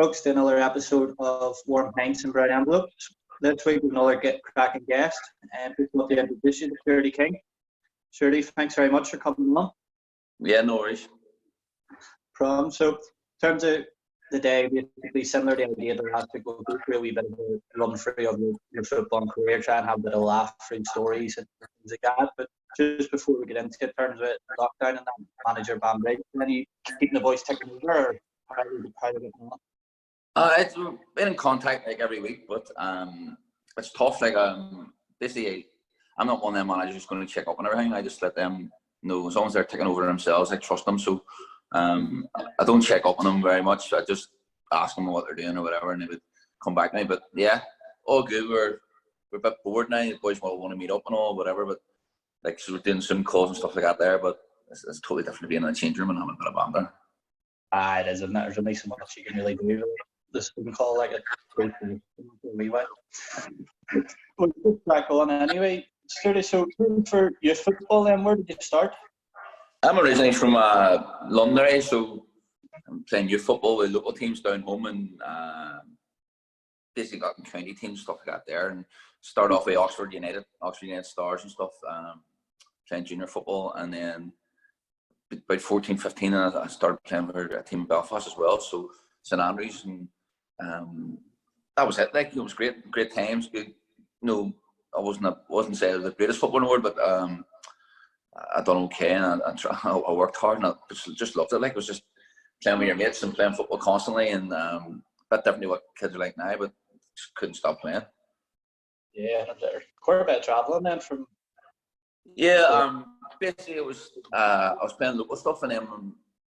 folks, to another episode of Warm Pints and Brown Envelopes. This week with another cracking guest, and please love to introduce you to Stuarty King. Stuarty, thanks very much for coming along. Yeah, no worries. So, in terms of the day, basically similar to the idea that last week, we'll go through a wee bit of a run through of your football career, try and have a bit of laugh through stories and things like that. But just before we get into it, in terms of lockdown and that, manager Banbridge, any keeping the boys ticking over, or how are they getting on? It's been in contact like every week, but it's tough. Like basically, I'm not one of them managers who's going to check up on everything. I just let them know as long as they're taking over themselves. I trust them, so I don't check up on them very much. I just ask them what they're doing or whatever, and they would come back to me. But yeah, all good. We're a bit bored now. The boys will want to meet up and all, whatever. But like, so we're doing Zoom calls and stuff like that there. But it's totally different to being in a change room and having a bit of banter. It is, isn't it? There's only so much you can really do. This we can call like a wee way. We'll just back on anyway. Stuarty, so for youth football then, where did you start? I'm originally from London, so I'm playing youth football with local teams down home, and basically got in county teams, stuff like that there, and started off with Oxford United Stars and stuff, playing junior football, and then about 14, 15, I started playing for a team in Belfast as well, so St Andrews, and that was it. Like, it was great times. Good, I wasn't saying I was the greatest footballer in the world, but I done okay, and I worked hard, and I just loved it. Like, it was just playing with your mates and playing football constantly, and a bit different to what kids are like now, but just couldn't stop playing. Yeah, quite a bit of travelling then from. Yeah, basically it was I was playing local stuff, and then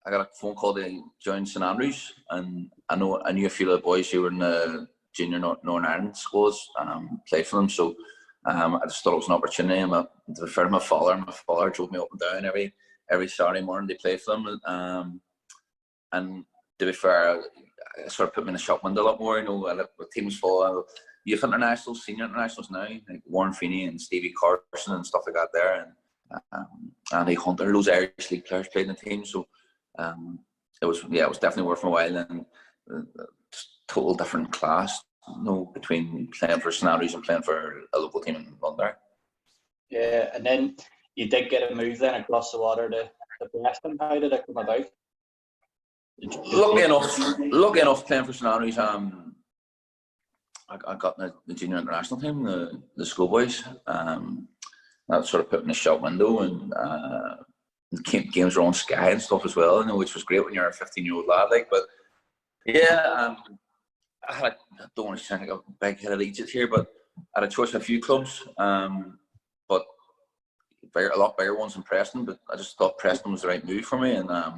I got a phone call to join St Andrews, and I knew a few of the boys who were in the junior Northern Ireland squads, played for them. So I just thought it was an opportunity. And to be fair to my father drove me up and down every Saturday morning to play for them. And to be fair, it sort of put me in the shop window a lot more. The team was full of youth internationals, senior internationals now, like 𝘗𝘳𝘕 and Stevie Carson and stuff like that there, and Andy Hunter, those Irish League players played in the team. So it was definitely worth my while, and total different class, between playing for St Andrews and playing for a local team in London. Yeah, and then you did get a move then across the water to Preston. How did it come about? Lucky enough, playing for St Andrews, I got in the junior international team, the schoolboys. That sort of put me in the shop window, and games were on Sky and stuff as well, which was great when you're a 15-year-old lad. Like, but yeah, I don't want to sound like a big-headed idiot here, but I had a choice of a few clubs, but a lot bigger ones in Preston. But I just thought Preston was the right move for me, and I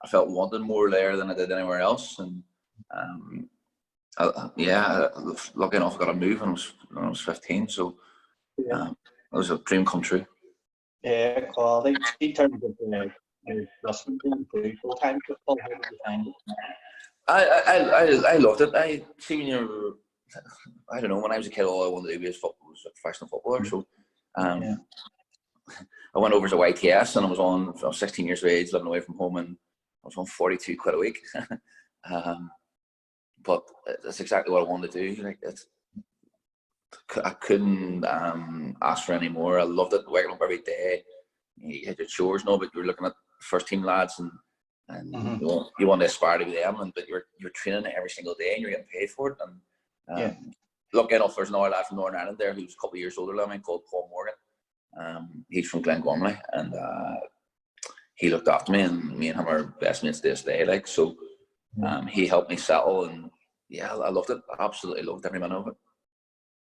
felt wanted more there than I did anywhere else. And lucky enough, I got a move when I was 15. So it was a dream come true. Yeah, quality. In terms of adjustment to full-time football, how did you find it? I loved it. I don't know, when I was a kid, all I wanted to do was a professional footballer. So I went over to YTS, and I was 16 years of age, living away from home, and I was on 42 quid a week. But that's exactly what I wanted to do. Like, I couldn't ask for any more. I loved it, waking up every day. You had your chores, but you were looking at first team lads, and you want to aspire to be them, but you're training every single day, and you're getting paid for it. And lucky enough, there's another lad from Northern Ireland there who's a couple of years older than me, called Paul Morgan. He's from 𝘗𝘓𝘳𝘴, and he looked after me, and me and him are best mates to this day. Like, so he helped me settle, and I loved it. I absolutely loved every minute of it.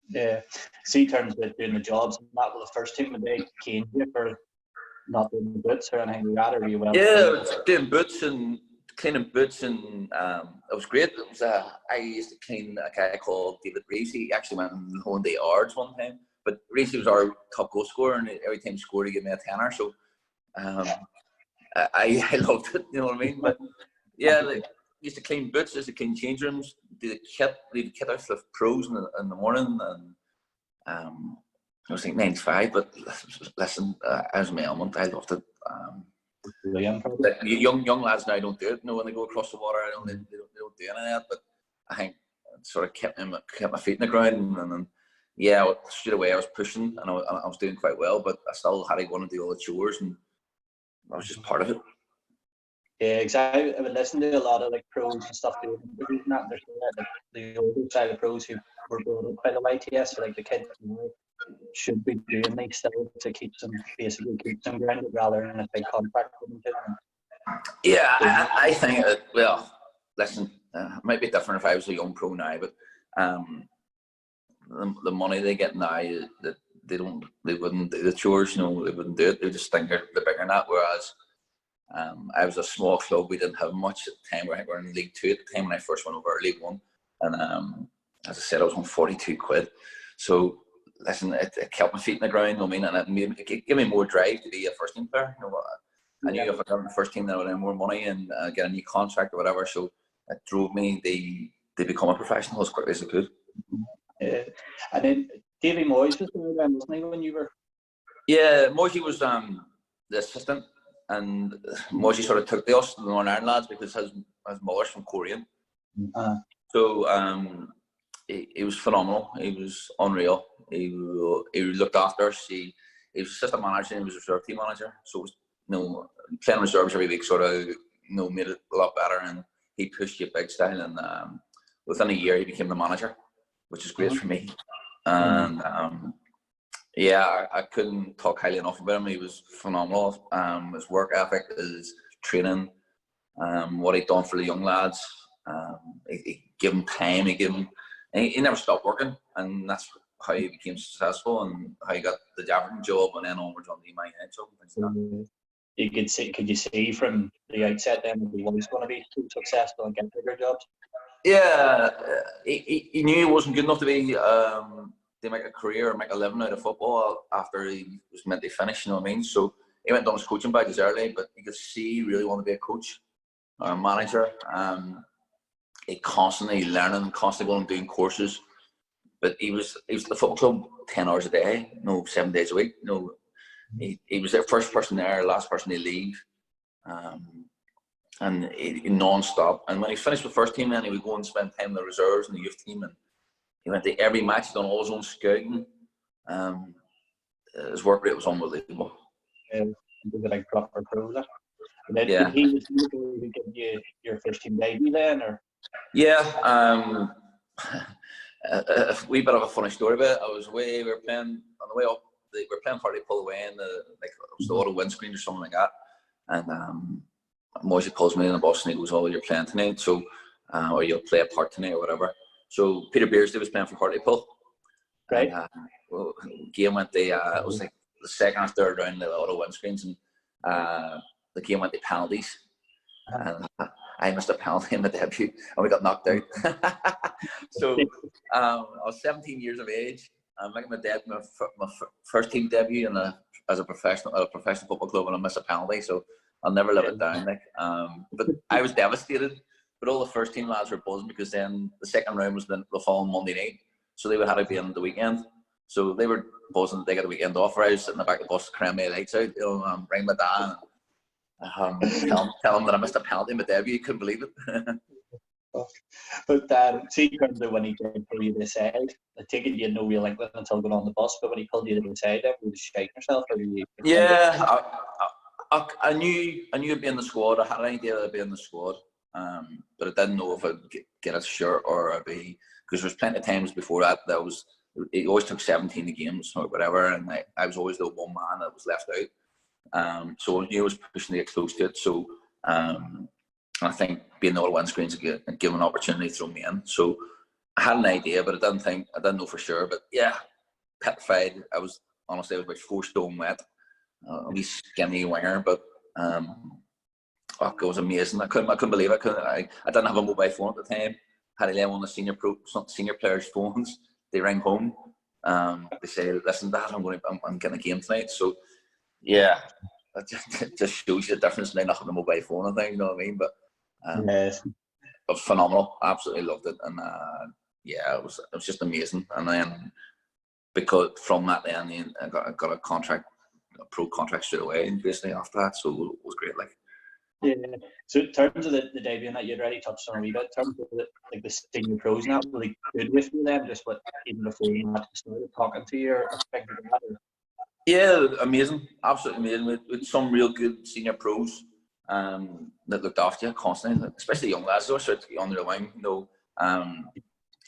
Yeah. See, in terms of doing the jobs, not with the first team, they caned you for not doing the boots or anything like that, or were you well? Yeah, doing boots and cleaning boots, and it was great. It was I used to clean a guy called David Reeves. He actually went on home the yards one time, but Reeves was our top goal scorer, and every time he scored, he gave me a tenner. So I loved it. You know what I mean? But yeah, like, used to clean boots, used to clean change rooms, leave the kit out for the pros in the morning, and I was like 95, but listen, I was my element. I loved it. Young lads now don't do it. When they go across the water, they don't do any of that. But I think it sort of kept my feet in the ground, and then yeah, straight away I was pushing, and I was doing quite well, but I still had to go and do all the chores, and I was just part of it. Yeah, exactly. I would listen to a lot of like pros and stuff doing interviews and that. There's like the older side of pros who were brought up by the YTS, so like the kids should be doing these still to keep them grounded rather than a big contract coming to them. Yeah, I think well, listen, it might be different if I was a young pro now, but the money they get now, that they wouldn't do the chores, they wouldn't do it. They just think they're bigger than that. Whereas I was a small club, we didn't have much at the time. We were in League 2 at the time when I first went over League 1, and as I said, I was on 42 quid. So listen, it kept my feet in the ground. I mean, and it gave me more drive to be a first team player. I knew if I got in the first team, then I would have more money and get a new contract or whatever. So it drove me to become a professional as quickly as I could. And then Davy Moyes was there then, wasn't he, when you were? Yeah, Moyes was the assistant, and Moyes sort of took us, the Northern Ireland lads, because his mother's from Korean. So he was phenomenal. He was unreal. He looked after us. He was assistant manager and he was reserve team manager. So it was, playing reserves every week sort of made it a lot better, and he pushed you big style. And within a year, he became the manager, which is great for me. And yeah, I couldn't talk highly enough about him. He was phenomenal. His work ethic, his training, what he'd done for the young lads. He gave him time. He never stopped working, and that's how he became successful and how he got the Everton job and then onwards on the 𝘕𝘦𝘕𝘴 job and things like that. Could you see from the outset then that he was going to be successful and get bigger jobs? Yeah, he knew he wasn't good enough to make a career or make a living out of football after he was meant to finish, you know what I mean? So he went on his coaching badges early, but you could see he really wanted to be a coach or a manager. He constantly learning, constantly going and doing courses. But he was at the football club 10 hours a day, 7 days a week. He was the first person there, last person to leave. And he non-stop. And when he finished with first team, then he would go and spend time in the reserves and the youth team, and he went to every match. He done all his own scouting. His work rate was unbelievable. He was a like proper pro. And then yeah. He was going to give you your first team debut then, or? Yeah. A wee bit of a funny story about it. I was away. We were playing on the way up. We were playing 𝘗𝘳𝘯𝘵 away in it was the auto windscreen or something like that. And Moisey calls me in the bus and he goes, "Oh, you're playing tonight, so or you'll play a part tonight or whatever." So Peter Beardsley was playing for 𝘗𝘳𝘯𝘵. Right. And, game went to it was like the second or third round of the auto windscreens, and the game went to penalties. And I missed a penalty in my debut, and we got knocked out. So I was 17 years of age. I'm making my first team debut as a professional at a professional football club, and I missed a penalty. So I'll never live it down. But I was devastated. But all the first team lads were buzzing because then the second round was the following Monday night, so they would have to be in the weekend. So they were buzzing that they got the weekend off. I was sitting in the back of the bus, crying my lights out. Bring my dad. Tell him that I missed a penalty in my debut. He couldn't believe it. But see, when he did pull you to the side, I take it you had no real inkling until going on the bus. But when he pulled you to the side, were you shaking yourself? Or you? Yeah, I knew I'd be in the squad. I had an idea that I'd be in the squad, but I didn't know if I'd get a shirt or I'd be, because there was plenty of times before that it always took 17 games or whatever, and I was always the one man that was left out. So I knew I was pushing to get close to it. So I think being the all windscreens and give an opportunity to throw me in. So I had an idea, but I didn't know for sure. But yeah, petrified. I was about 4 stone wet. A wee skinny winger, but it was amazing. I couldn't believe it. I didn't have a mobile phone at the time. Had to lay on the senior players' phones. They rang home. They say, "Listen, Dad, I'm getting a game tonight." So yeah, it just shows you the difference in not having a mobile phone and things. You know what I mean? But yes, it was phenomenal. I absolutely loved it, and yeah, it was just amazing. And then because from that, then I got a contract. A pro contract straight away, and basically after that, so it was great. Yeah. So in terms of the debut that you'd already touched on a wee bit, in terms of the senior pros now, really good with you then, just what even before you had started talking to you or expecting that? Yeah, amazing, absolutely amazing. With some real good senior pros that looked after you constantly, especially young lads. Though, so to get under the wing, you know.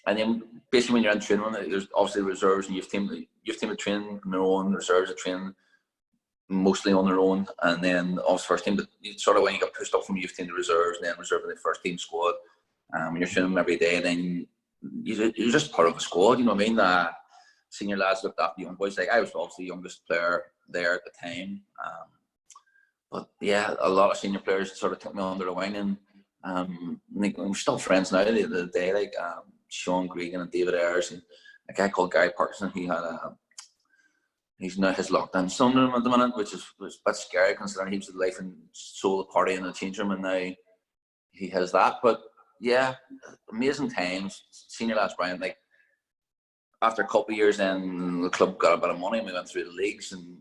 And then basically when you're in training, there's obviously reserves and youth team that train on their own, reserves that train mostly on their own, and then obviously first team. But sort of when you get pushed up from youth team to reserves, and then reserving the first team squad, when you're training them every day, and then you're just part of a squad. You know what I mean? Senior lads looked after young boys. Like I was obviously the youngest player there at the time, but yeah, a lot of senior players sort of took me under the wing, and we're still friends now. The day, like Sean Gregan and David Ayres, and a guy called Gary Parkinson. He's now his lockdown syndrome at the minute, which is a bit scary considering he was the life and soul of the party in the change room, and now he has that. But yeah, amazing times. Senior lads, Brian. Like after a couple of years, then the club got a bit of money, and we went through the leagues and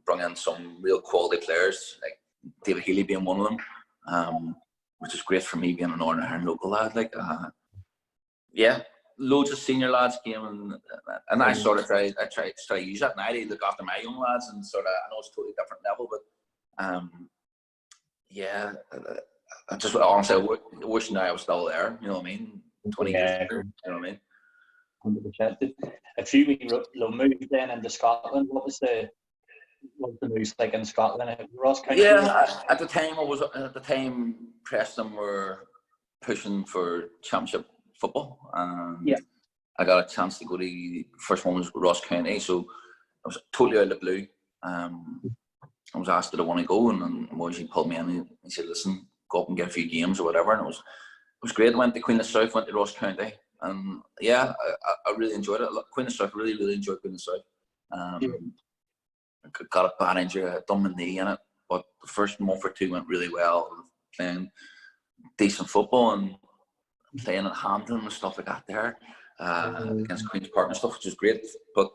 brought in some real quality players, like David Healy being one of them, which is great for me being an Northern Ireland local lad. Like, yeah, loads of senior lads came, and I sort of tried to use that now to look after my young lads, and sort of, I know it's a totally different level, but yeah, I just honestly I wish now I was still there. You know what I mean? 20 years later, you know what I mean? 100%. A few weeks moves then into Scotland. What was the moves like in Scotland? Ross County? Yeah, at the time Preston were pushing for championship football, and yeah, I got a chance to go to the first one was Ross County, so I was totally out of the blue. I was asked did I want to go, and Moisey pulled me in and he said, "Listen, go up and get a few games or whatever." And it was great. I went to Queen of South, went to Ross County, and yeah, I really enjoyed it. Queen of South, really enjoyed Queen of South. Got a bad injury, I done my knee in it, but the first month or two went really well, playing decent football and playing at Hampton and stuff like that there, against Queen's Park and stuff, which was great. But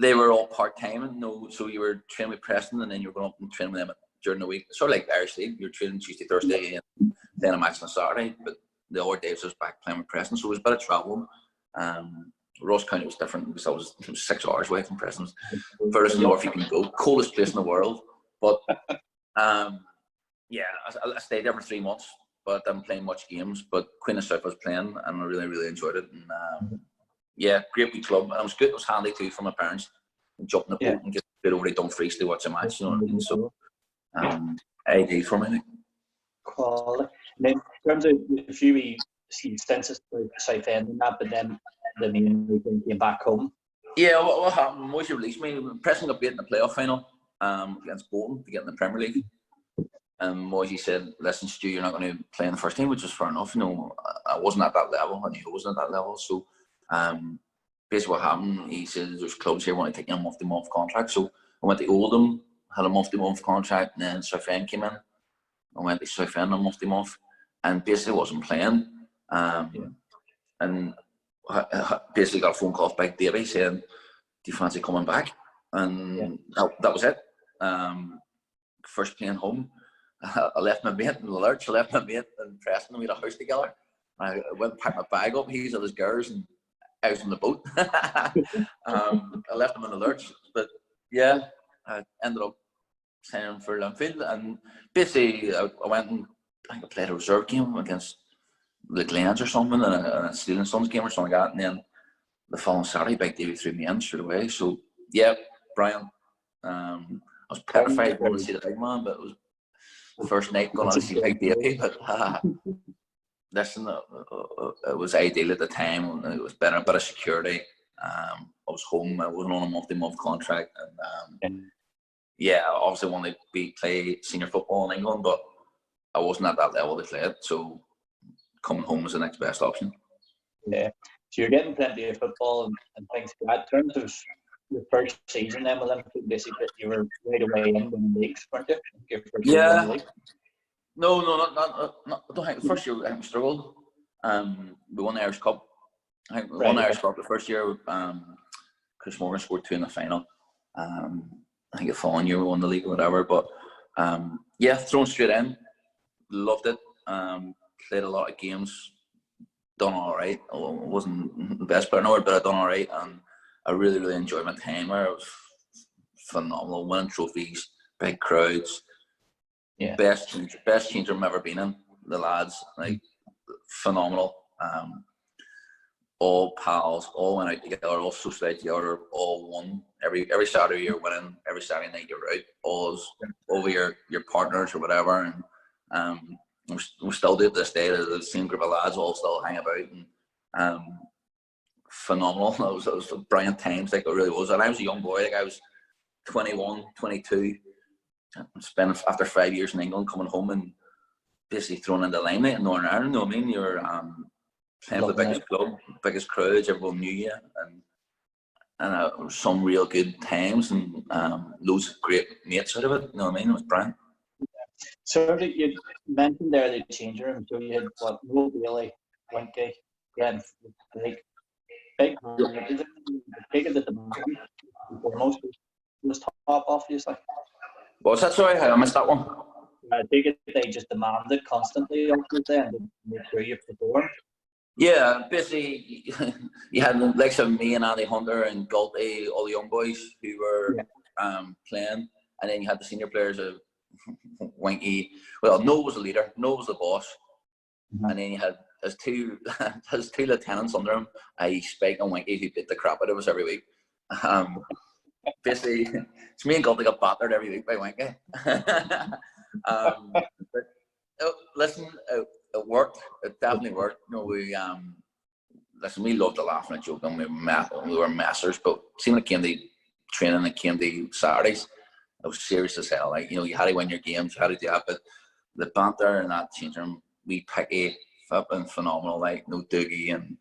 they were all part-time, and so you were training with Preston and then you were going up and training with them during the week. Sort of like the Irish League, you were training Tuesday, Thursday, and then a match on Saturday. But the other days I was back playing with Preston, so it was a bit of travelling. Ross County was different because it was 6 hours away from Preston. Furthest north you can go, coldest place in the world. But yeah, I stayed there for 3 months, but I didn't play much games. But Queen of South was playing, and I really enjoyed it. And yeah, great wee club. And it was good. It was handy too for my parents. Jump in the boat and get over to Dumfries to watch a match. You know what I mean? So ideal for me. Quality. And then in terms of a few stints for South End and that, but then the main came back home. Yeah, what happened? Moisey released me. Preston got beat in the playoff final against Bolton to get in the Premier League. And Moisey said, "Listen, Stu, you're not going to play in the first team," which is fair enough. You know, I wasn't at that level. I knew I wasn't at that level. So basically what happened, he said, "There's clubs here want to take you on a month-to-month contract." So I went to Oldham, had a month-to-month contract, and then Southend came in. I went to Southend on a month-to-month, and basically wasn't playing. And I basically got a phone call by Davy saying, "Do you fancy coming back?" And that was it. First playing home, I left my mate in the lurch. I left my mate in Preston. We had a house together. I went and packed my bag up. He's at his girls, and I was on the boat. I left him in the lurch, but yeah, I ended up signing for Linfield, and basically I went and I think I played a reserve game against the Glens or something, and a Steel and Sons game or something like that, and then the following Saturday, Big Davy threw me in straight away. So yeah, Brian, I was petrified going to see the big man, but it was the first night going to see Big Davy. But listen, it was ideal at the time. It was better, a bit of security. I was home. I wasn't on a month-to-month contract, and yeah, I obviously wanted to play senior football in England, but I wasn't at that level to play it. So coming home was the next best option. Yeah, so you're getting plenty of football and things like that. In terms of your first season then with Linfield, basically you were right away in winning leagues, weren't you? Yeah. No, not. I don't think the first year we struggled. We won the Irish Cup. I think we won the Irish Cup the first year. Chris Morgan scored 2 in the final. I think the following year we won the league or whatever. But yeah, thrown straight in. loved it. Played a lot of games, done all right. I wasn't the best player in the world, but I done all right, and I really enjoyed my time there. It was phenomenal, winning trophies, big crowds. Yeah. Best change room I've ever been in. The lads, like, phenomenal. All pals, all went out together, all socialised together, all won. Every Saturday you're winning, every Saturday night you're out, all over your partners or whatever. And we still do it this day. The same group of lads all still hang about, and phenomenal. It was brilliant times, like it really was. And I was a young boy, like I was 21, 22. Spent after 5 years in England, coming home and basically thrown into the limelight in Northern Ireland. You know what I mean? You're playing for the biggest club, biggest crowds, everyone knew you, and some real good times, and loads of great mates out of it. You know what I mean? It was brilliant. So you mentioned there the changing room. So you had what? 𝘍𝘯𝘷𝘦𝑐𝐀𝐑𝐓, Glenn, like big, bigger than the demand. Foremost was top obviously. What's that? Sorry, I missed that one. I think they just demanded constantly obviously and to make sure you perform. Yeah, basically, you had the likes of me and Andy Hunter and 𝘗𝘪𝘯𝑵𝐵, all the young boys who were playing, and then you had the senior players of 𝘕𝘦𝘫. Well, Noel was the leader, Noel was the boss, and then you had his two lieutenants under him, i.e. Spike and 𝘕𝘦𝘫, who beat the crap out of us every week. Basically, it's me and 𝘗𝘪𝘯𝑵 got battered every week by 𝘕𝘦𝘫. But listen, it worked. It definitely worked. You know, we loved to laugh and joke, and we were messers. But see, when it came to training, it came to Saturdays, it was serious as hell. Like, you know, you had to win your games, you had to do that. But the banter in that change room, we picky, flipping phenomenal. Like, no Dougie and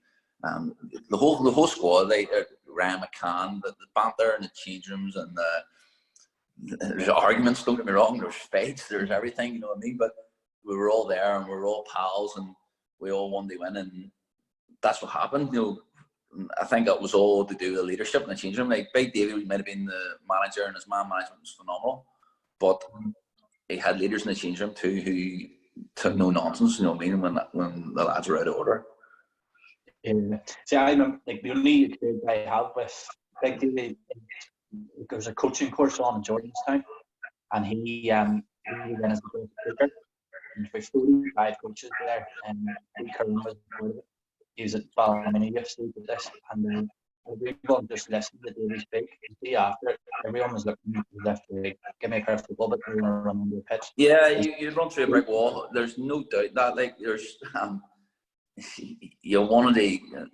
the whole squad. Like Ryan McCann, the banter in the change rooms, and there's arguments. Don't get me wrong. There's fights. There's everything. You know what I mean? But we were all there, and we were all pals, and we all wanted to win, and that's what happened. You know, I think it was all to do with the leadership in the change room. Like, Big Davy might have been the manager, and his man management was phenomenal, but he had leaders in the change room too who took no nonsense. You know what I mean? When the lads were out of order. Yeah. See, I remember, like, the only experience I have with Big Davy, there was a coaching course on in Jordanstown, and he went as a speaker. There's 45 coaches there, and 𝘱𝑚 was part of it. He was at 𝘊𝑚 with this, and everyone just listened to Davy speak. You see, after it, everyone was looking left to right. Give me a curve football, but they want to run under the pitch. Yeah, you run through a brick wall. There's no doubt that, like, there's you wanted to.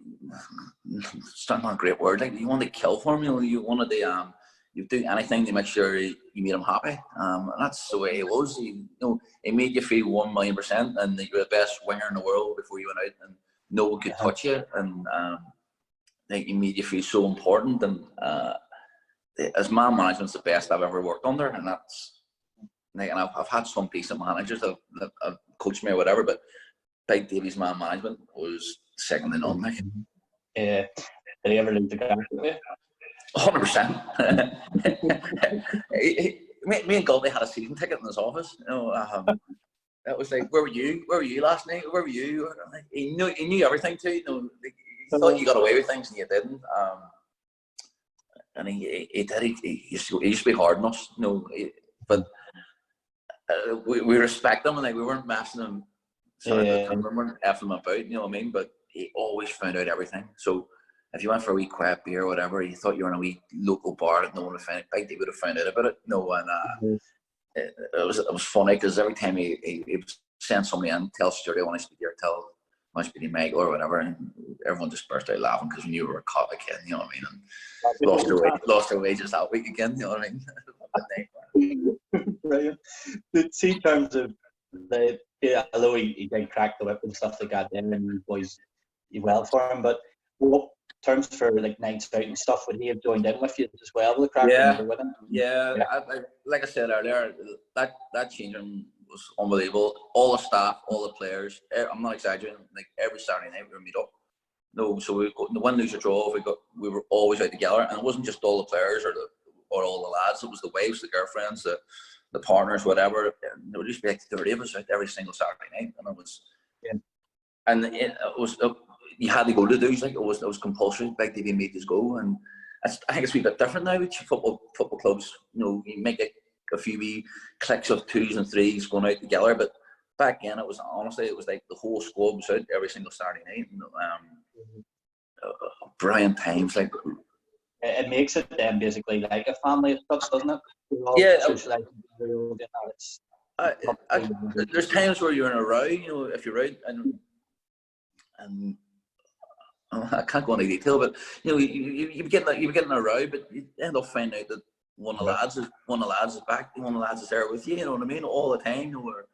It's not a great word. Like, you want to kill for him. You wanted to you do anything to make sure you made him happy, and that's the way he was. He made you feel 1,000,000%, and that you were the best winger in the world before you went out, and no one could touch you, and like, he made you feel so important. And his man management's the best I've ever worked under, and that's like, and I've had some decent managers that have coached me or whatever, but Big Davy's man management was second to none. Like, did he ever leave the ground with you? 100%. Me and 𝘗𝘪𝘯𝑵𝑐𝐫 had a season ticket in his office. You know, that was like, where were you? Where were you last night? Where were you? Like, he knew everything too. You know, like, he thought you got away with things and you didn't. And he did. He used to be hard on us. You know, but we respect him, and like, we weren't messing him. Sorry, we weren't effing him about. You know what I mean? But he always found out everything. So if you went for a wee quiet beer or whatever, you thought you were in a wee local bar that no one would find it, Big Davy would have found out about it. No, and it was funny because every time he would send somebody in, tell Stuarty I want to speak to you, tell I want to speak to Michael or whatever, and everyone just burst out laughing because we knew we were caught again. You know what I mean? And lost our wages that week again. You know what I mean? Brilliant. See, in terms of although he did crack the whip and stuff like that, then and you boys, you well for him, but what terms for like nights out and stuff, would he have joined in with you as well? The crack with him? Yeah. Like I said earlier, that change room was unbelievable. All the staff, all the players. I'm not exaggerating. Like, every Saturday night we would meet up. No, so we the win, lose or draw. We were always out together, and it wasn't just all the players or all the lads. It was the wives, the girlfriends, the partners, whatever. would just be like 30 of us out every single Saturday night, and it was, yeah. And it was you had to go to those, like it was compulsory. Big Davy made us go, and I think it's a wee bit different now with football clubs. You know, you make a few wee cliques of 2s and 3s going out together, but back then it was honestly it was like the whole squad was out every single Saturday night. And, brilliant times, like. It makes it then basically like a family as such, doesn't it? Yeah. There's times where you're in a row, you know, if you're out and I can't go into detail, but you know, you begin in a row, but you end up finding out that one of the lads is back, one of the lads is there with you. You know what I mean? All the time. You know, or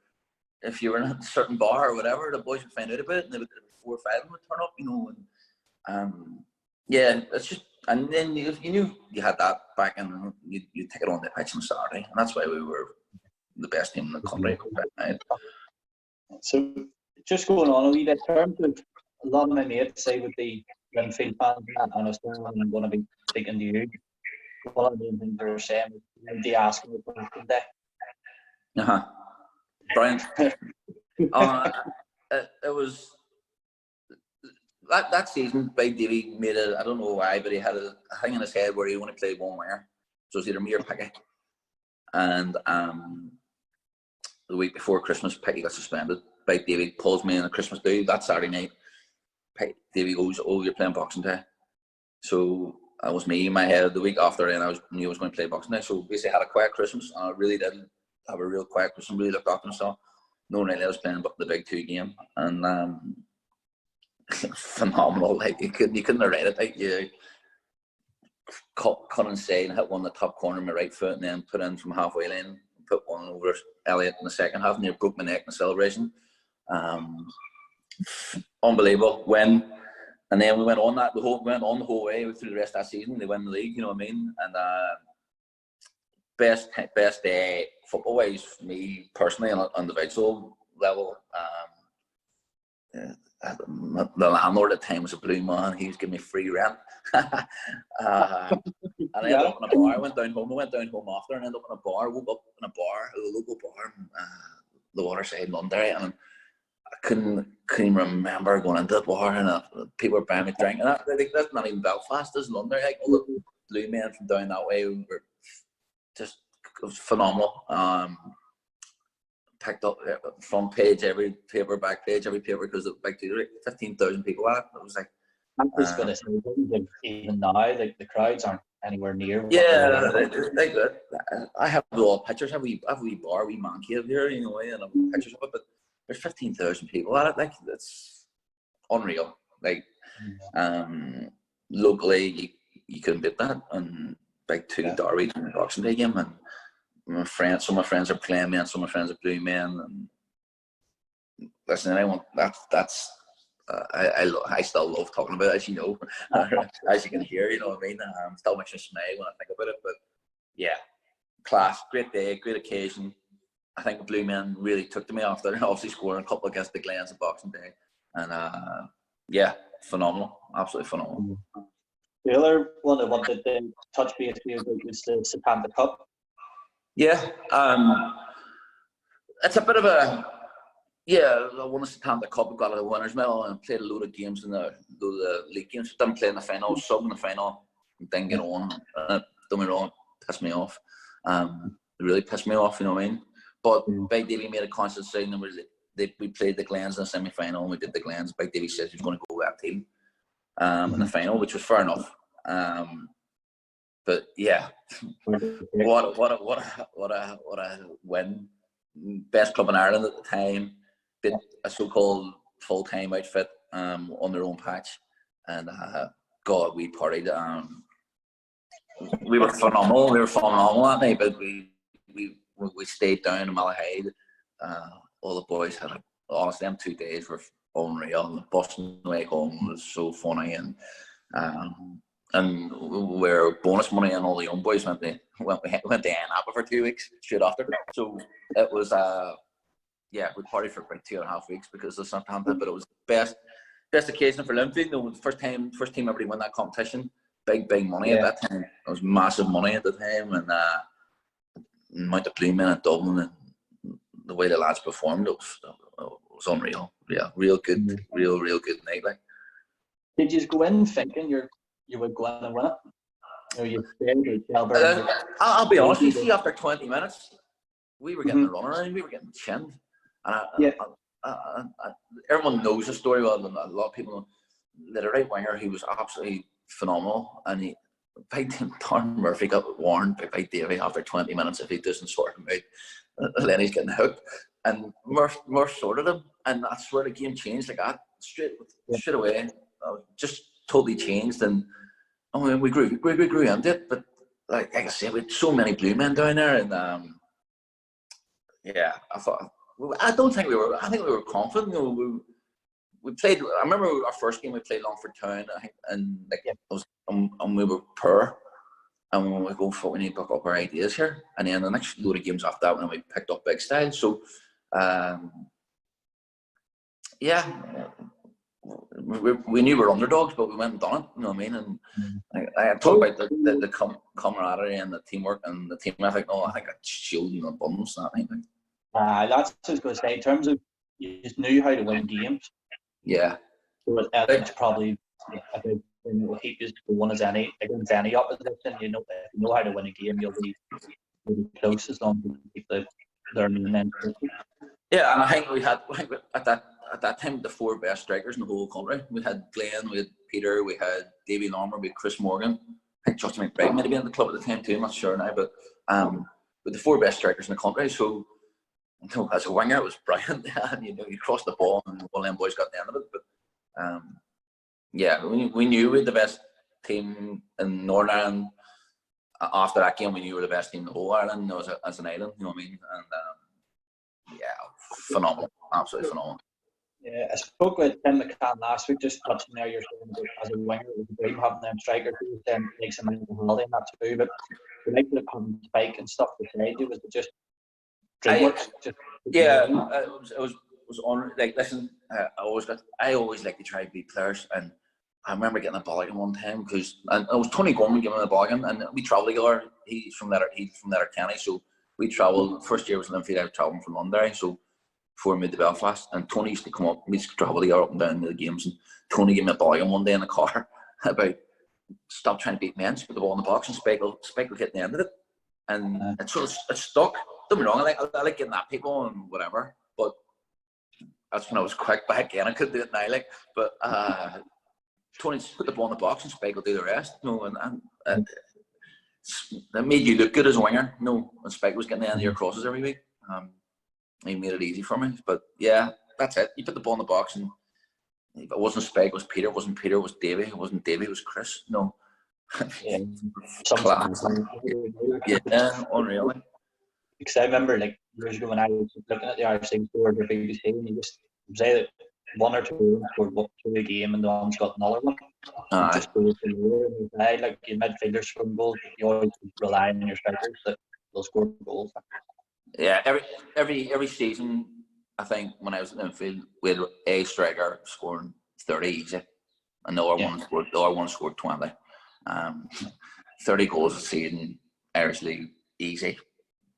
if you were in a certain bar or whatever, the boys would find out about it, and 4 or 5 of them would turn up. You know, and yeah, it's just. And then you knew you had that back, and you take it on the pitch on Saturday, and that's why we were the best team in the country. So, just going on a wee bit, in terms of a lot of my mates say would be Linfield fans, and I understand I'm going to be speaking to you. One of the things they're saying is they ask me about the Brilliant. It was. That season, Big Davy made it. I don't know why, but he had a thing in his head where he only played one winger. So it was either me or Picky. And the week before Christmas, Picky got suspended. Big Davy pulls me in a Christmas do that Saturday night. Davy goes, "Oh, you're playing Boxing Day." So that was me in my head. The week after, and I knew I was going to play Boxing Day. So basically, I had a quiet Christmas, and I really did have a real quiet Christmas. Really looked after myself. No one really was playing but the big 2 game, and phenomenal. Like you couldn't have read it. Like you cut inside and hit one in the top corner of my right foot, and then put in from halfway lane, put one over Elliot in the second half, and near broke my neck in the celebration. Unbelievable win, and then we went on the whole way through the rest of that season. They win the league, you know what I mean? And best day football wise for me personally on individual level. The landlord at the time was a blue man. He was giving me free rent. And I ended up in a bar. I went down home after and ended up in a bar. Woke up in a local bar, the Waterside, Londonderry, and I couldn't even remember going into the bar, and people were buying me drink. And that's not even Belfast, that's Londonderry. Like all the blue men from down that way were just, it was phenomenal. Picked up front page, every paper, back page, every paper, because the big 15,000 people at it. It was like. I was going to say, even now, like the crowds aren't anywhere near. Yeah, like I have all pictures. Have we bar, we man cave here, you know, and I've pictures of it. But there's 15,000 people at it. Like that's unreal. Like, locally, you couldn't beat that. And big 2 Derby in the Boxing Day game, and some of my friends are playing men, some of my friends are blue men, and listen, I still love talking about it, as you know, as you can hear, you know what I mean. Still makes me smile when I think about it, but yeah, class, great day, great occasion. I think the blue men really took to me after obviously scoring a couple against the Glens at Boxing Day, and yeah, phenomenal, absolutely phenomenal. The other one I wanted to touch base with was the Setanta Cup. Yeah, it's a bit of a, I won the Setanta Cup, we got a winner's medal, and played a load of games in the league games. Didn't play in the final, sub in the final, and didn't get on. Don't get me wrong, pissed me off. It really pissed me off, you know what I mean? But Big Davy made a conscious decision, and we played the Glens in the semi-final, and we did the Glens. Big Davy said he was going to go with that team in the final, which was fair enough. But yeah, what a win! Best club in Ireland at the time. Did a so-called full-time outfit on their own patch, and God, we partied. We were phenomenal. We were phenomenal that night, but we stayed down in 𝘗𝘕𝘕. All the boys had honestly, them 2 days were unreal. The bus on the way home was so funny, and where bonus money and all the young boys went to Anapa for 2 weeks straight after. So it was we partied for about 2.5 weeks because of Setanta, but it was the best occasion for Linfield. The first team ever to win that competition. Big money at that time. It was massive money at the time, and amount of blue men in Dublin, and the way the lads performed, it was unreal. Yeah, real good night. Like, did you go in thinking you would go in and win it? You know, I'll be honest, you see, after 20 minutes, we were getting the run around, we were getting chinned. And everyone knows the story well, and a lot of people know that a right winger, he was absolutely phenomenal, and Darren Murphy got warned by Davy after 20 minutes if he doesn't sort him out, then he's getting hooked. And Murph sorted him, and that's where the game changed like that, straight away. Just totally changed, and we grew into it. But like I said, we had so many blue men down there, and I think we were confident. You know, we played. I remember our first game we played Longford Town, I think, and we were poor. And when we go for, we need to pick up our ideas here. And then the next load of games after that, when we picked up big style. So, we knew we were underdogs, but we went and done it. You know what I mean? And I talk about the camaraderie and the teamwork and the team. I think I showed in abundance. That thing. That's what I was going to say. In terms of, you just knew how to win games. Yeah. So it's probably a big thing that will keep you going against any opposition. You know, if you know how to win a game, you'll be close as long as you keep the learning and then. Yeah, and I think we had at that time the four best strikers in the whole country. We had Glenn, we had Peter, we had Davy Jeffrey, we had Chris Morgan. I think Justin McBride might have been at the club at the time too. I'm not sure now, but the four best strikers in the country. So, you know, as a winger, it was brilliant. And you crossed the ball, and one of them boys got the end of it. But we knew we had the best team in Northern Ireland. After that game, we knew we were the best team in the whole Ireland as an island. You know what I mean? And phenomenal, absolutely phenomenal. Yeah, I spoke with 𝘕𝘦𝘹𝘵 last week, just touching there. You're saying that as a winger, it was a dream having them strikers. Then makes a mental holiday in that too. But the night that come Spike and stuff beside you, was it just DreamWorks? It was on. Like, listen, I always like to try to beat players, and I remember getting a bargain one time because it was Tony Gorman giving me a bargain, and we travelled together. He's from Letterkenny, so we travelled. First year was Linfield. I was travelling from London, so before I moved to Belfast, and Tony used to come up. We used to travel together up and down to the games, and Tony gave me a bargain one day in the car about stop trying to beat men, just put the ball in the box, and Spike will hit the end of it, and it stuck. Don't be wrong, I like getting at people and whatever, but that's when I was quick back then. I couldn't do it now, but Tony just put the ball in the box and Spike will do the rest. You know, and that made you look good as a winger. You know, and Spike was getting the end of your crosses every week. He made it easy for me. But yeah, that's it. You put the ball in the box, and if it wasn't Spike, it was Peter. It wasn't Peter, it was Davy. It wasn't Davy, it was Chris. No. Class. Yeah, unreal. Because I remember, like, years ago when I was looking at the Irish team score for BBC, and you just say that one or two scored two a game, and the one's got another one. Just goes to the side, like your midfielders scoring goals, you always rely on your strikers that they'll score goals. Yeah, every season, I think when I was in the midfield, we had a striker scoring 30 easy, and the other one scored 20. 30 goals a season, Irish League, easy.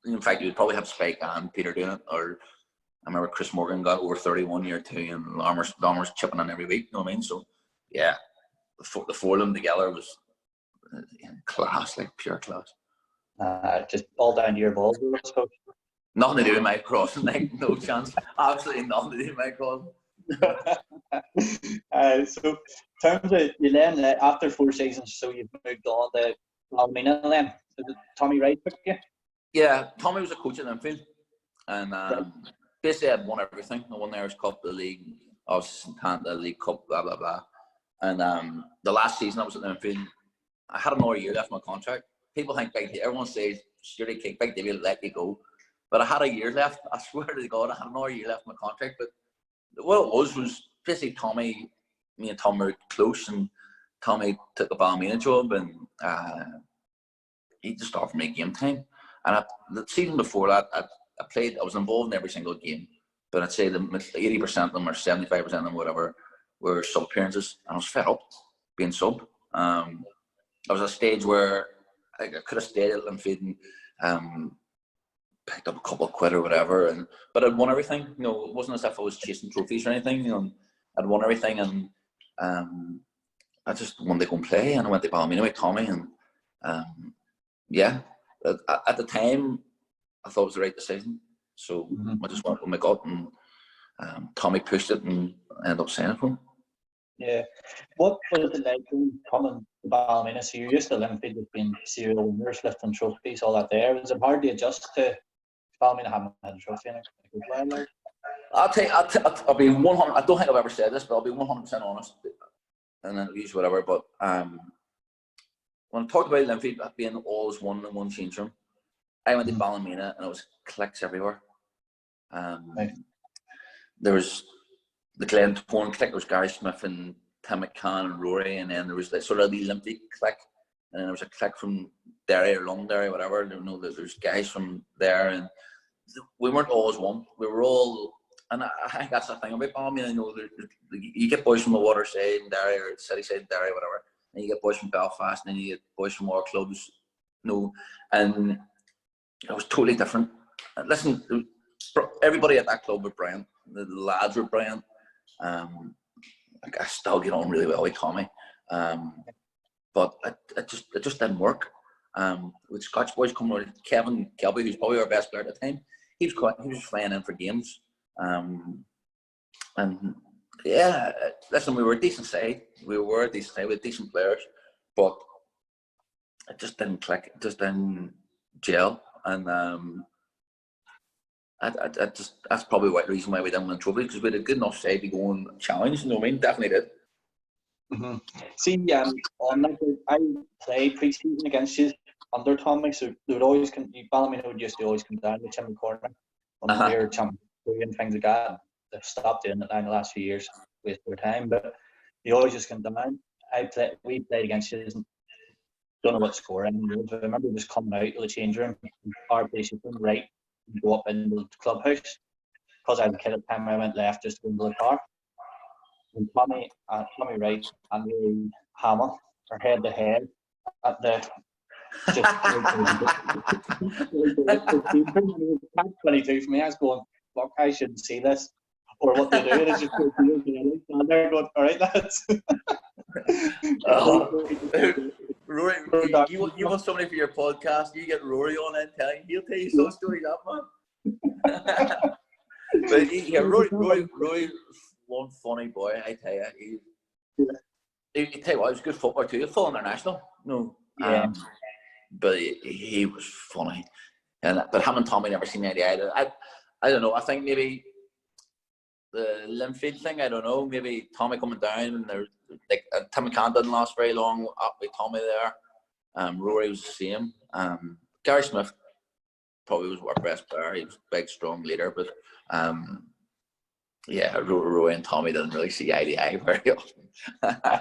In fact, you would probably have Spike and Peter doing it, or I remember Chris Morgan got over 31 year too, and Lammer's chipping in every week. You know what I mean? So yeah, the four of them together was class, like pure class. Just all down to your balls, I suppose. Nothing to do with my crossing, like no chance. Absolutely nothing to do with my crossing. So in terms of you then, after 4 seasons, so you've moved on to 𝘕𝘦𝘹𝘵 then. Is it Tommy Wright picked you? Yeah, Tommy was a coach at Linfield, and basically I'd won everything. I won the Irish Cup, the league, obviously the League Cup, blah blah blah. And the last season I was at Linfield, I had another year left on my contract. People think everyone says Stuarty King, Big Davy let me go, but I had a year left. I swear to God, I had another year left on my contract. But what it was basically Tommy, me and Tom were close, and Tommy took a 𝘕𝘕𝘹𝘵 job, and he just offered me game time. And the season before that, I was involved in every single game, but I'd say 80% of them or 75% of them, whatever, were sub appearances, and I was fed up being sub. I was at a stage where I could have stayed at Linfield and picked up a couple of quid or whatever, but I'd won everything. You know, it wasn't as if I was chasing trophies or anything. You know, I'd won everything, and I just wanted to go and play, and I went to 𝘕𝘕𝘹𝘵 with Tommy, and yeah, at the time I thought it was the right decision, so I just went with my gut, and Tommy pushed it, and I ended up signing for him. Yeah. What was it like coming to 𝘕𝘕𝘹𝘵? So you're used to Linfield with being serial winners, lifting trophies, all that there. Was it hard to adjust to 𝘕𝘕𝘹𝘵 having had a trophy in a good while there? I'll be 100. I don't think I've ever said this, but I'll be 100% honest in interviews, whatever. But when I talked about Linfield being always one in one change room, I went to 𝘕𝘕𝘹𝘵 and it was clicks everywhere. Right. There was the Glentoran click, there was Gary Smith and Tim McCann and Rory, and then there was sort of the Linfield click, and then there was a click from Derry or Londonderry, whatever. You know, there's guys from there, and we weren't always one. We were all, and I think that's the thing about 𝘕𝘕𝘹𝘵. You know, you get boys from the Waterside and Derry, or City Side, Derry, whatever, and you get boys from Belfast, and then you get boys from our clubs. You know, and it was totally different. Listen, everybody at that club were brilliant. The lads were brilliant. I still get on really well with Tommy, but it just didn't work. With Scotch boys coming out, Kevin Kelby, who's probably our best player at the time, he was flying in for games, and yeah, listen, we were a decent side. We were a decent side with decent players, but it just didn't click. It just didn't gel, and that's probably the reason why we didn't win trophies, because we had a good enough side to go and challenge. You know what I mean? Definitely did. See, on that, I played pre-season against you under Tommy, so they would always 𝘕𝘕𝘹𝘵 would just always come down to Tim in the corner on their champion and things like that. They've stopped doing it now in the last few years, waste their time, but they always just come down. We played against you. Don't know what score, and I remember just coming out of the change room, our place right. Go up into the clubhouse, because I was a kid at the time. I went left just to go into the car, and Tommy right and Ray Hammer are head to head at the just 22 for me. I was going, fuck, I shouldn't see this, or what they do is just go and they're going, all right, lads. Rory, you want somebody for your podcast, you get Rory on and he'll tell you some stories, that man. But yeah, Rory one funny boy, I tell you. He tell you what, he was good footballer too. He was full international. No, but he was funny. But him and Tommy never seen eye to eye. I don't know. I think maybe the Linfield thing. I don't know. Maybe Tommy coming down, and there, like Tim McCann didn't last very long up with Tommy there. Rory was the same. Gary Smith probably was our best player. He was a big, strong leader, but yeah, Rory and Tommy didn't really see eye to eye very often. I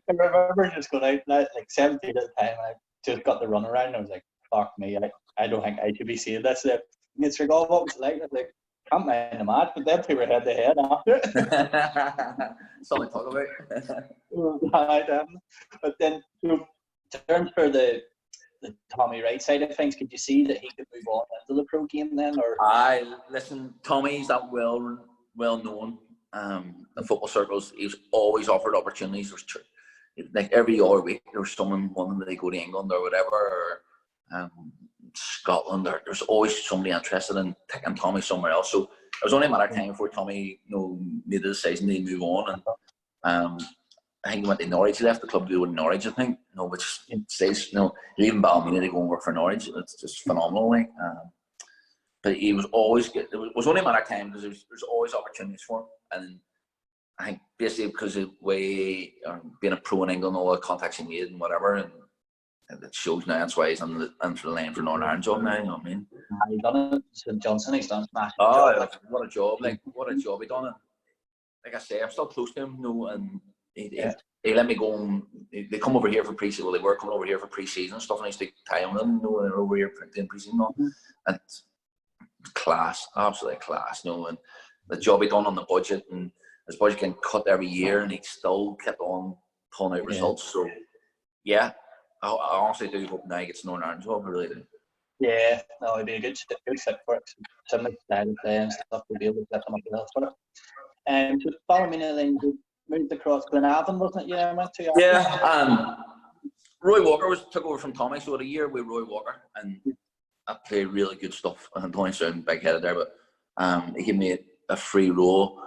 remember just going out like 17 at the time. I just got the run around. I was like, "Fuck me! I don't think I should be seeing this." And it's like, "Oh, what was it like?" I was like, "Can't mind the match," but then we were head to head after it. Something to talk about. But then, in terms for the Tommy Wright side of things, could you see that he could move on into the pro game then, or? Listen, Tommy's that well known in football circles. He's always offered opportunities. Like every other week, there was someone wanting to go to England or whatever, or Scotland. Or there's always somebody interested in taking Tommy somewhere else. So it was only a matter of time before Tommy, made the decision to move on. And I think he went to Norwich. He left the club to go to Norwich, I think. Which says, leaving 𝘕𝘕𝘹𝘵 to go and work for Norwich, it's just phenomenal. Like, but he was always good. It was only a matter of time, because there's always opportunities for him. And I think basically because of the way being a pro in England, all the contacts he made and whatever, and it shows now. That's why he's on the line for Northern Ireland job now. You know what I mean? He's done it. St Johnson, he's done a job. What a job! Like what a job he done it. Like I say, I'm still close to him, and he let me go. And they come over here for pre-season. Well, they were coming over here for pre-season and stuff, and I used to time them. They're over here doing pre-season and class, absolutely class. And the job he done on the budget, and his budget getting cut every year, and he still kept on pulling out results. So yeah, I honestly do hope now he gets Northern Ireland job. I really do. Yeah, no, it'd be a good fit for it. Similar style of play and stuff to be able to set them up well for it. So Ballymena then you moved across Glenavon, wasn't it? Yeah, went to. Yeah, Roy Walker took over from Tommy, so a year with Roy Walker, and I played really good stuff. And don't sound big-headed there, but he gave me a free role.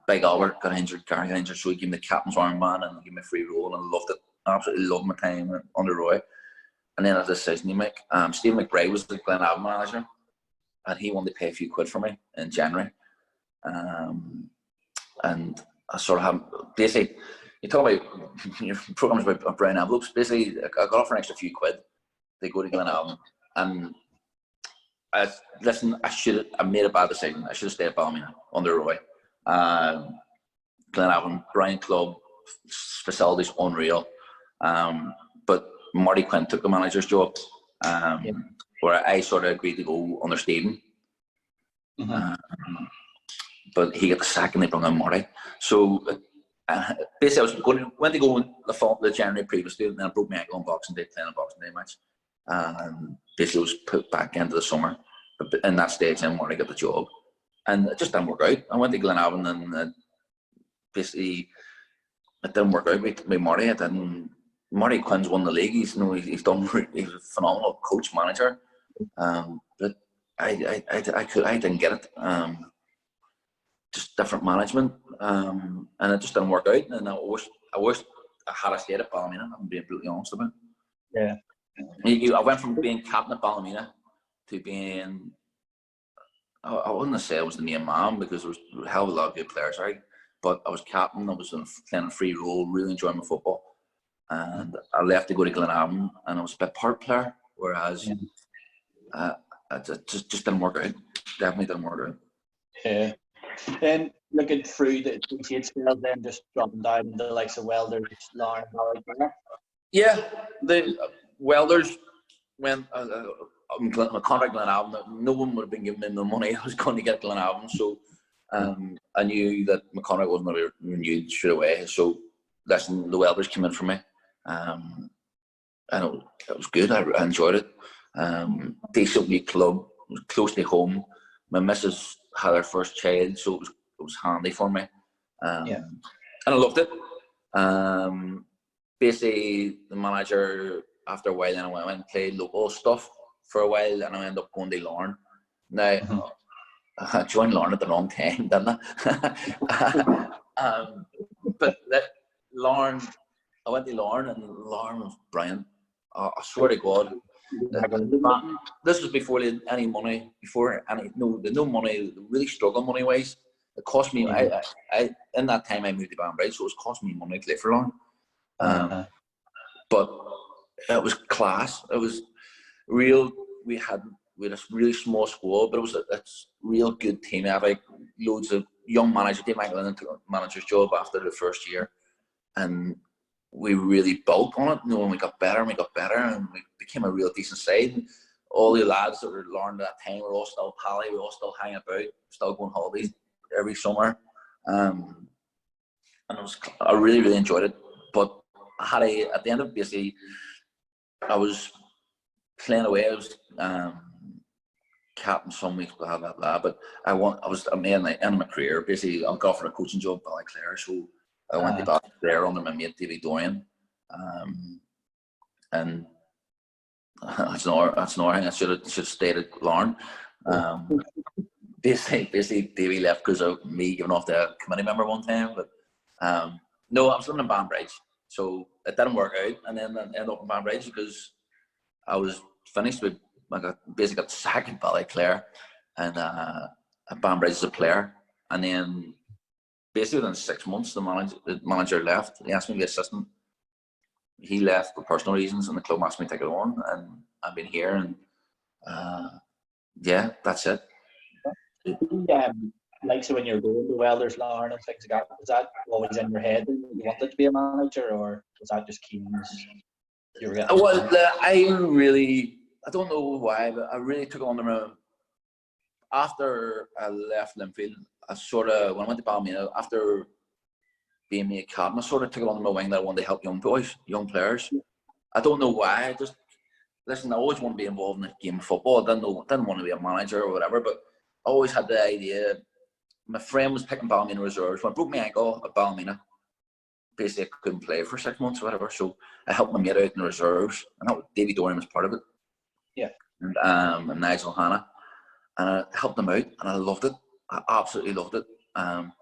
Big Albert got injured, Gary got injured, so he gave me the captain's armband and gave me a free role, and I loved it. Absolutely loved my time under Roy. And then as a decision you make, Stephen McBride was the Glenavon manager, and he wanted to pay a few quid for me in January. And I sort of have, basically, you talk about your programs about brown envelopes. Basically, I got off for an extra few quid to go to Glenavon, and I made a bad decision. I should have stayed at Ballymena under Roy. Glenavon, brilliant club, facilities unreal. But Marty Quinn took the manager's job, where I sort of agreed to go under Stephen. But he got the sack and they brought in Marty. So basically, I went to go the January previously, and then I broke my ankle on Boxing Day, playing a Boxing Day match. And basically, was put back into the summer. But in that stage, then Marty got the job, and it just didn't work out. I went to Glenavon, and basically, it didn't work out with Marty. Marty Quinn's won the league. He's a phenomenal coach manager. But I didn't get it. Just different management, and it just didn't work out. And I wish I had stayed at Ballymena. I'm being brutally honest about it. Yeah. I went from being captain at Ballymena to being, I wouldn't say I was the main man, because there was a hell of a lot of good players, right? But I was captain. I was playing a free role, really enjoying my football. And I left to go to Glenavon, and I was a bit part player, whereas it just didn't work out. Definitely didn't work out. Yeah. Then looking through the GT spell, then just dropping down into the likes of Welders, Larne, Ballyclare. Yeah, the Welders went. My contract Glenavon, no one would have been giving me the money I was going to get Glenavon, so I knew that my contract wasn't going to be renewed straight away. So listen, the Welders came in for me, and it was good. I enjoyed it. Decent wee club, it was close to home. My missus had her first child, so it was handy for me, and I loved it. Basically, the manager, after a while, then I went and played local stuff for a while, and I ended up going to Larne. Now, I joined Larne at the wrong time, didn't I? But Larne, I went to Larne, and Larne was brilliant. I swear to God. This was before they had any money, no money, really struggling money wise. It cost me, I in that time I moved to Banbridge, so it was costing me money to play for Larne. But it was class. It was real. We had a really small squad, but it was a real good team. I had like loads of young managers. Dave McLennan took a manager's job after the first year, and we really built on it. And we got better, and we became a real decent side. And all the lads that were Larne at that time were all still pally. We all still hang about, still going holidays every summer. And I really, really enjoyed it. But I had at the end of basically, I was playing away. I was captain some weeks, blah blah blah. But I was at the end of my career. Basically, I got offered a coaching job at Ballyclare, so I went to Ballyclare under my mate Davy Jeffrey, and that's another thing. I should have stayed at Larne. Basically, Davy left because of me giving off the committee member one time. But no, I was living in Banbridge, so it didn't work out. And then I ended up in Banbridge because I was finished with. I got the sack at Ballyclare, and at Banbridge as a player, and then. Basically, within 6 months, the manager left. He asked me to be assistant. He left for personal reasons, and the club asked me to take it on. And I've been here, and that's it. Like so, when you're going to Welders, Larne, and things like that, was that always in your head that you wanted to be a manager, or was that just Keen's? Well, I don't know why, but I really took it on the after I left Linfield. I sort of, when I went to Ballymena, after being made captain, I sort of took it under my wing that I wanted to help young players. I don't know why. listen, I always want to be involved in the game of football. I didn't want to be a manager or whatever, but I always had the idea. My friend was picking Ballymena reserves. When I broke my ankle at Ballymena, basically I couldn't play for 6 months or whatever, so I helped my mate out in the reserves, and that was, Davy Jeffrey was part of it. Yeah. And 𝘕𝘕𝘦𝘴𝘕, and I helped them out, and I loved it. I absolutely loved it. And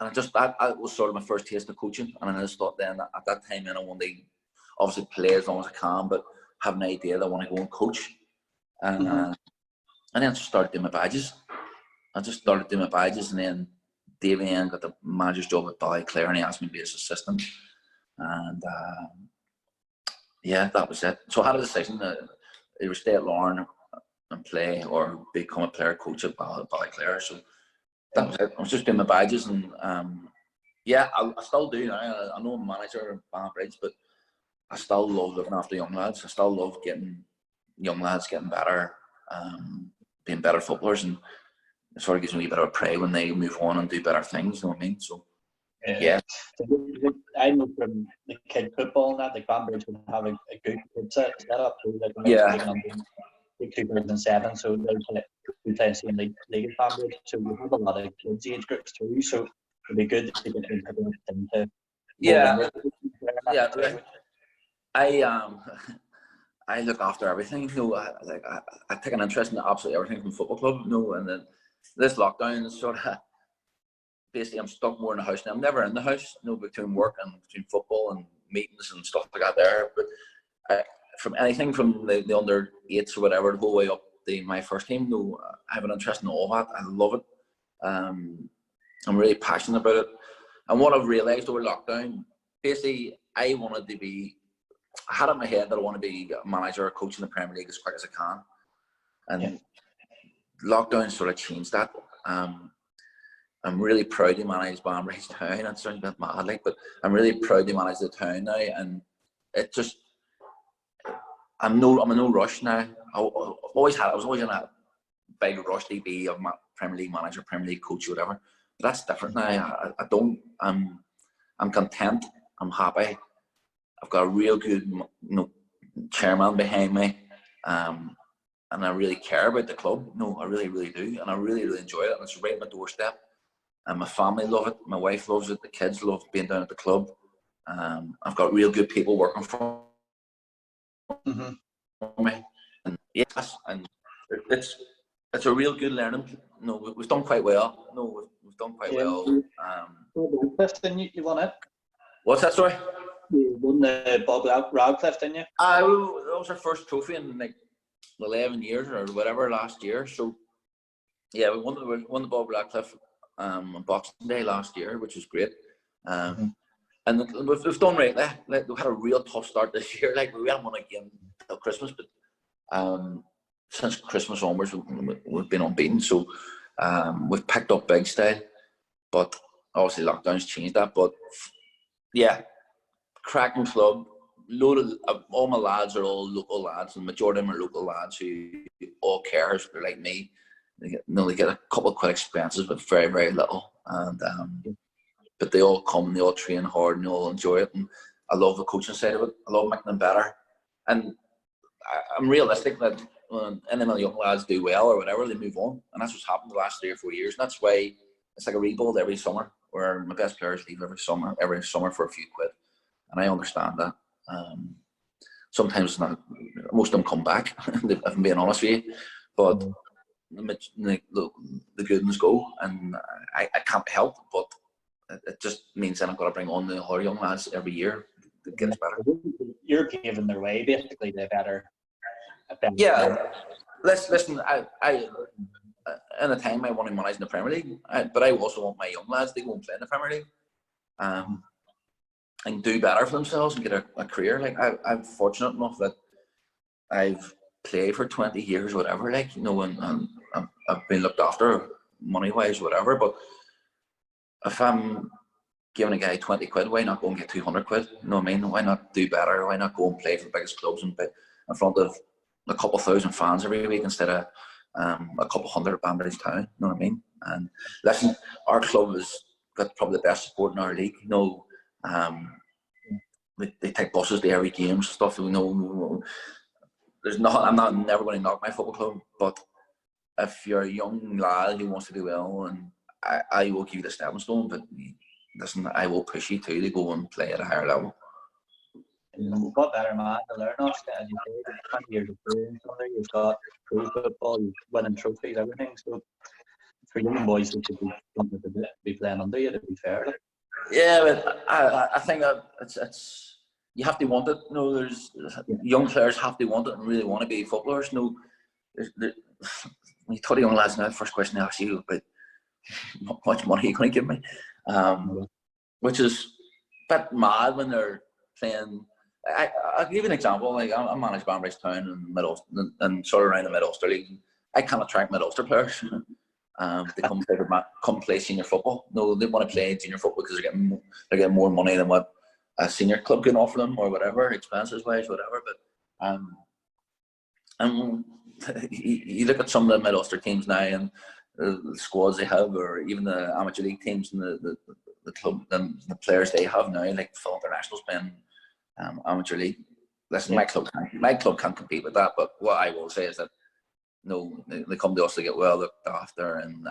that was sort of my first taste of coaching, and I just thought then at that time, I wanted to obviously play as long as I can, but have an idea that I want to go and coach. And and then I just started doing my badges. And then Davy got the manager's job at Ballyclare, and he asked me to be his assistant. And yeah, that was it. So I had a decision that either stay at Larne and play or become a player coach at Ballyclare. So that was it. I was just doing my badges, and yeah, I still do now. I know I'm a manager at Banbridge, but I still love looking after young lads. I still love getting young lads getting better, being better footballers, and it sort of gives me a wee bit of a pride when they move on and do better things. You know what I mean? So yeah. I know from the kid football and that, like Banbridge would have a good set up. So like Yeah. 2007, so we play the same league at Banbridge, so we have a lot of kids age groups too. So it'd be good to get them into. Yeah. I look after everything. You know, I take an interest in absolutely everything from football club. You know, and then this lockdown is sort of basically I'm stuck more in the house now. I'm never in the house. You know, between work and between football and meetings and stuff like that there. But from anything from the under 8s or whatever the whole way up to my first team, you know, I have an interest in all that. I love it. I'm really passionate about it. And what I've realised over lockdown, basically, I had it in my head that I want to be a manager or coach in the Premier League as quick as I can. And lockdown sort of changed that. I'm really proud to manage Banbridge Town. That sounds a bit mad, like, but I'm really proud to manage the town now. And it just, I'm in no rush now. I was always in a big rush to be a Premier League manager, Premier League coach, or whatever. But that's different now. I'm content. I'm happy. I've got a real good, chairman behind me, and I really care about the club. No, I really, really do, and I really, really enjoy it. And it's right on my doorstep, and my family love it. My wife loves it. The kids love being down at the club. I've got real good people working for me, and yes, and it's a real good learning. No, we've done quite well. No, we've done quite well. Preston, you won it. What's that, sorry? You won the Bob Radcliffe, didn't you? That was our first trophy in like 11 years or whatever last year. So yeah, we won the Bob Radcliffe on Boxing Day last year, which was great. And we've done right there. Like, we had a real tough start this year. Like, we haven't won a game till Christmas, but since Christmas onwards, we've been unbeaten. So we've picked up big style, but obviously lockdown's changed that. But yeah, cracking club. Load of all my lads are all local lads, and the majority of them are local lads who all care. They're like me. They get a couple of quid expenses, but very, very little. And but they all come, and they all train hard, and they all enjoy it. And I love the coaching side of it. I love making them better. And I'm realistic that when any of the young lads do well or whatever, they move on. And that's what's happened the last 3 or 4 years. And that's why it's like a rebuild every summer, where my best players leave every summer for a few quid. And I understand that. Sometimes not, most of them come back, if I'm being honest with you. But the good ones go, and I can't help, but it just means that I've got to bring on the other young lads every year to get us better. You're paving their way, basically, to a better. Yeah, listen. I in a time I want to manage in the Premier League, but I also want my young lads to go and play in the Premier League, and do better for themselves and get a career. Like, I'm fortunate enough that I've played for 20 years, whatever. Like, and I've been looked after money wise, whatever. But if I'm giving a guy 20 quid, why not go and get 200 quid? You know what I mean? Why not do better? Why not go and play for the biggest clubs and play in front of a couple thousand fans every week instead of a couple hundred at Banbridge Town? You know what I mean? And listen, our club has got probably the best support in our league. They take buses to every game, stuff. I'm never going to knock my football club, but if you're a young lad who wants to do well, and I will give you the stepping stone, but listen, I will push you to go and play at a higher level. What better man to learn off, as you say, 20 years of experience under you've got pro football, you're winning trophies, everything. So for young boys who should be playing under you, to be fair. Yeah, but I think that it's you have to want it. No, there's young players have to want it and really want to be footballers. No, when you talk to young lads now, the first question they ask you about how much money are you going to give me, which is a bit mad when they're playing. I'll give you an example. Like I manage Banbridge Town and Mid-Ulster and sort of around the Mid-Ulster League. I can't attract Mid-Ulster players to come play senior football. No, they want to play junior football because they're getting more money than what a senior club can offer them, or whatever, expenses wise, whatever. But you look at some of the Mid-Ulster teams now and the squads they have, or even the amateur league teams and the club and the players they have now, like full internationals playing amateur league. Listen, my club can't compete with that. But what I will say is that no, they come to us to get well looked after, and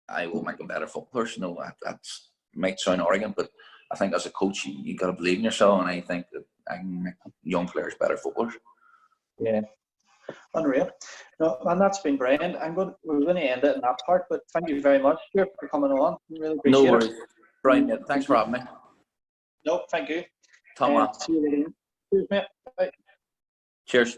I will make them better footballers. No, that might sound arrogant, but I think as a coach, you got to believe in yourself, and I think that I can make young players better footballers. Yeah, unreal. No, and that's been brilliant. We're going to end it in that part, but thank you very much, Stuart, for coming on. Really appreciate it. No worries, Brian. Thanks for having me. No, thank you. Tom, see you later. Cheers, mate. Bye. Cheers.